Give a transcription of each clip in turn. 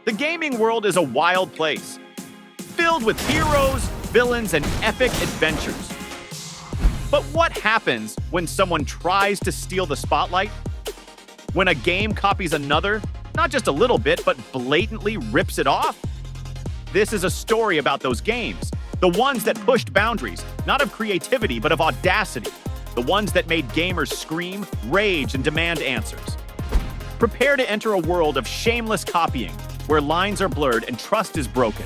The gaming world is a wild place, filled with heroes, villains, and epic adventures. But what happens when someone tries to steal the spotlight? When a game copies another, not just a little bit, but blatantly rips it off? This is a story about those games, the ones that pushed boundaries, not of creativity, but of audacity, the ones that made gamers scream, rage, and demand answers. Prepare to enter a world of shameless copying, where lines are blurred and trust is broken.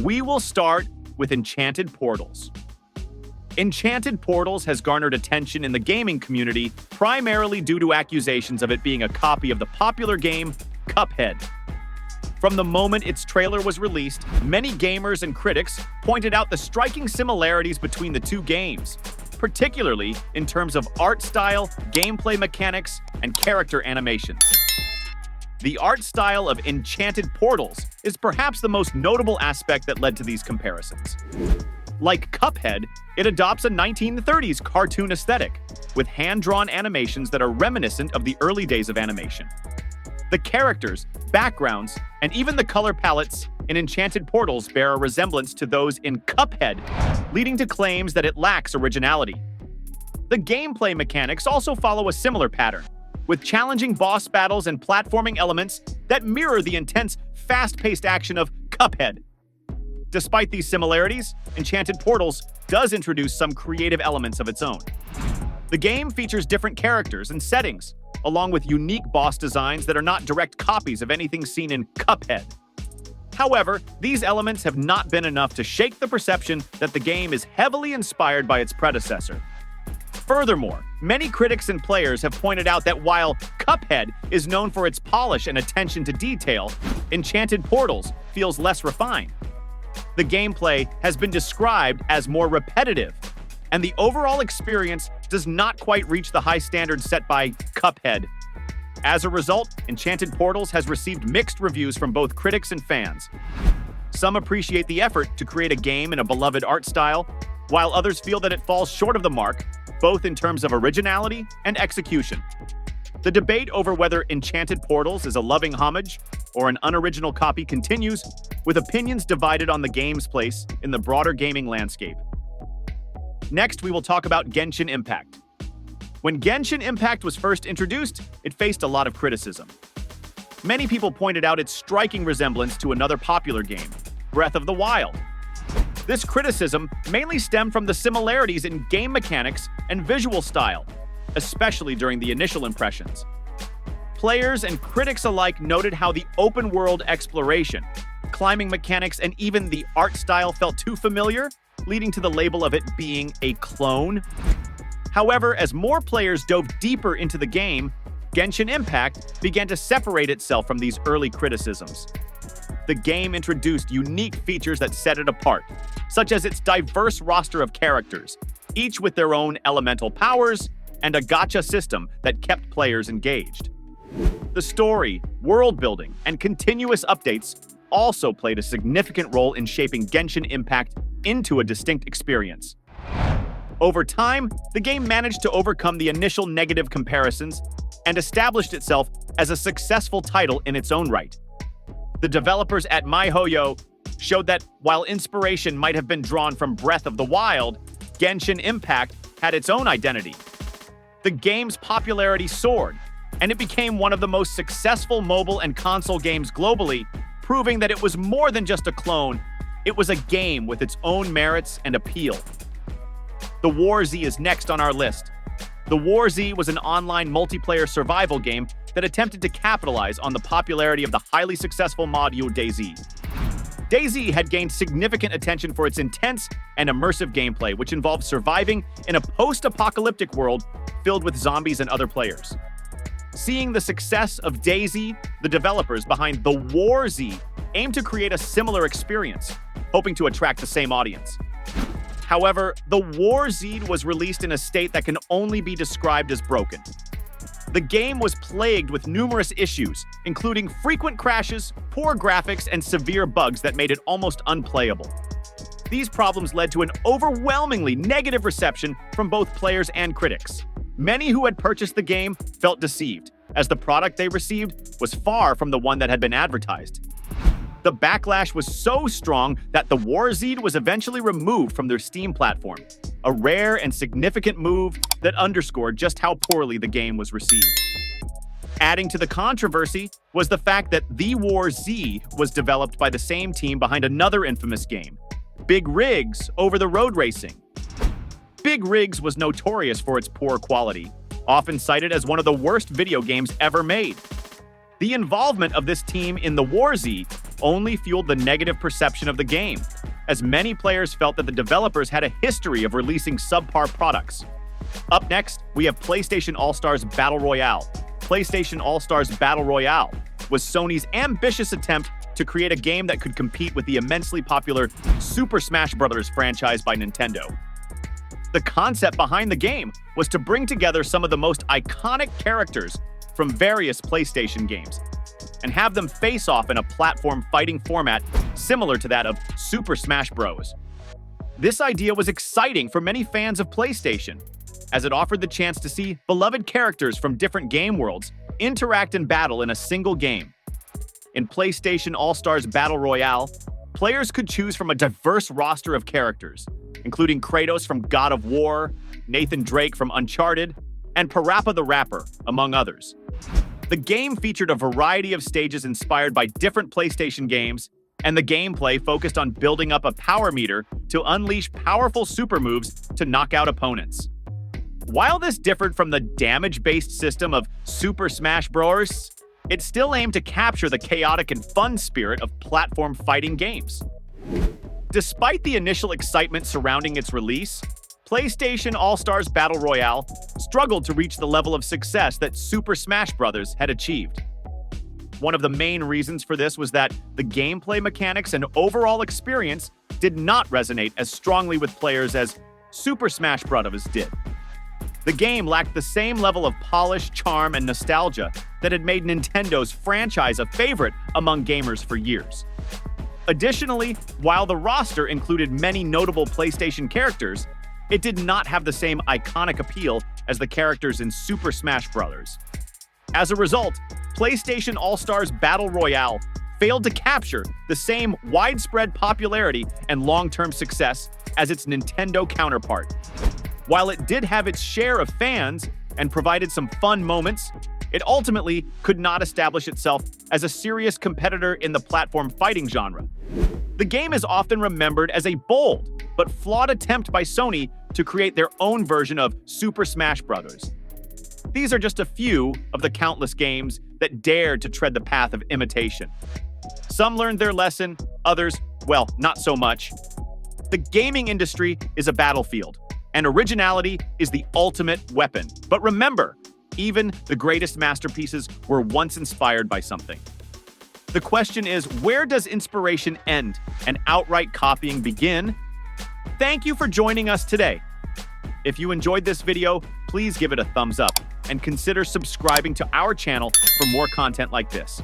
We will start with Enchanted Portals. Enchanted Portals has garnered attention in the gaming community primarily due to accusations of it being a copy of the popular game Cuphead. From the moment its trailer was released, many gamers and critics pointed out the striking similarities between the two games, particularly in terms of art style, gameplay mechanics, and character animations. The art style of Enchanted Portals is perhaps the most notable aspect that led to these comparisons. Like Cuphead, it adopts a 1930s cartoon aesthetic, with hand-drawn animations that are reminiscent of the early days of animation. The characters, backgrounds, and even the color palettes in Enchanted Portals bear a resemblance to those in Cuphead, leading to claims that it lacks originality. The gameplay mechanics also follow a similar pattern, with challenging boss battles and platforming elements that mirror the intense, fast-paced action of Cuphead. Despite these similarities, Enchanted Portals does introduce some creative elements of its own. The game features different characters and settings, along with unique boss designs that are not direct copies of anything seen in Cuphead. However, these elements have not been enough to shake the perception that the game is heavily inspired by its predecessor. Furthermore, many critics and players have pointed out that while Cuphead is known for its polish and attention to detail, Enchanted Portals feels less refined. The gameplay has been described as more repetitive, and the overall experience does not quite reach the high standards set by Cuphead. As a result, Enchanted Portals has received mixed reviews from both critics and fans. Some appreciate the effort to create a game in a beloved art style, while others feel that it falls short of the mark, both in terms of originality and execution. The debate over whether Enchanted Portals is a loving homage or an unoriginal copy continues, with opinions divided on the game's place in the broader gaming landscape. Next, we will talk about Genshin Impact. When Genshin Impact was first introduced, it faced a lot of criticism. Many people pointed out its striking resemblance to another popular game, Breath of the Wild. This criticism mainly stemmed from the similarities in game mechanics and visual style, especially during the initial impressions. Players and critics alike noted how the open-world exploration, climbing mechanics, and even the art style felt too familiar, leading to the label of it being a clone. However, as more players dove deeper into the game, Genshin Impact began to separate itself from these early criticisms. The game introduced unique features that set it apart, such as its diverse roster of characters, each with their own elemental powers, and a gacha system that kept players engaged. The story, world building, and continuous updates also played a significant role in shaping Genshin Impact into a distinct experience. Over time, the game managed to overcome the initial negative comparisons and established itself as a successful title in its own right. The developers at MiHoYo showed that while inspiration might have been drawn from Breath of the Wild, Genshin Impact had its own identity. The game's popularity soared, and it became one of the most successful mobile and console games globally, proving that it was more than just a clone. It was a game with its own merits and appeal. The War Z is next on our list. The War Z was an online multiplayer survival game that attempted to capitalize on the popularity of the highly successful module DayZ. DayZ had gained significant attention for its intense and immersive gameplay, which involved surviving in a post-apocalyptic world filled with zombies and other players. Seeing the success of DayZ, the developers behind the War Z aimed to create a similar experience, hoping to attract the same audience. However, the War Z was released in a state that can only be described as broken. The game was plagued with numerous issues, including frequent crashes, poor graphics, and severe bugs that made it almost unplayable. These problems led to an overwhelmingly negative reception from both players and critics. Many who had purchased the game felt deceived, as the product they received was far from the one that had been advertised. The backlash was so strong that the Warzed was eventually removed from their Steam platform, a rare and significant move that underscored just how poorly the game was received. Adding to the controversy was the fact that The War Z was developed by the same team behind another infamous game, Big Rigs Over the Road Racing. Big Rigs was notorious for its poor quality, often cited as one of the worst video games ever made. The involvement of this team in the Warzed only fueled the negative perception of the game, as many players felt that the developers had a history of releasing subpar products. Up next, we have PlayStation All-Stars Battle Royale. PlayStation All-Stars Battle Royale was Sony's ambitious attempt to create a game that could compete with the immensely popular Super Smash Bros. Franchise by Nintendo. The concept behind the game was to bring together some of the most iconic characters from various PlayStation games and have them face off in a platform fighting format similar to that of Super Smash Bros. This idea was exciting for many fans of PlayStation, as it offered the chance to see beloved characters from different game worlds interact and battle in a single game. In PlayStation All-Stars Battle Royale, players could choose from a diverse roster of characters, including Kratos from God of War, Nathan Drake from Uncharted, and Parappa the Rapper, among others. The game featured a variety of stages inspired by different PlayStation games, and the gameplay focused on building up a power meter to unleash powerful super moves to knock out opponents. While this differed from the damage-based system of Super Smash Bros., it still aimed to capture the chaotic and fun spirit of platform fighting games. Despite the initial excitement surrounding its release, PlayStation All-Stars Battle Royale struggled to reach the level of success that Super Smash Bros. Had achieved. One of the main reasons for this was that the gameplay mechanics and overall experience did not resonate as strongly with players as Super Smash Bros. Did. The game lacked the same level of polish, charm, and nostalgia that had made Nintendo's franchise a favorite among gamers for years. Additionally, while the roster included many notable PlayStation characters, it did not have the same iconic appeal as the characters in Super Smash Bros. As a result, PlayStation All-Stars Battle Royale failed to capture the same widespread popularity and long-term success as its Nintendo counterpart. While it did have its share of fans and provided some fun moments, it ultimately could not establish itself as a serious competitor in the platform fighting genre. The game is often remembered as a bold but flawed attempt by Sony to create their own version of Super Smash Bros. These are just a few of the countless games that dared to tread the path of imitation. Some learned their lesson, others, well, not so much. The gaming industry is a battlefield, and originality is the ultimate weapon. But remember, even the greatest masterpieces were once inspired by something. The question is, where does inspiration end and outright copying begin? Thank you for joining us today. If you enjoyed this video, please give it a thumbs up and consider subscribing to our channel for more content like this.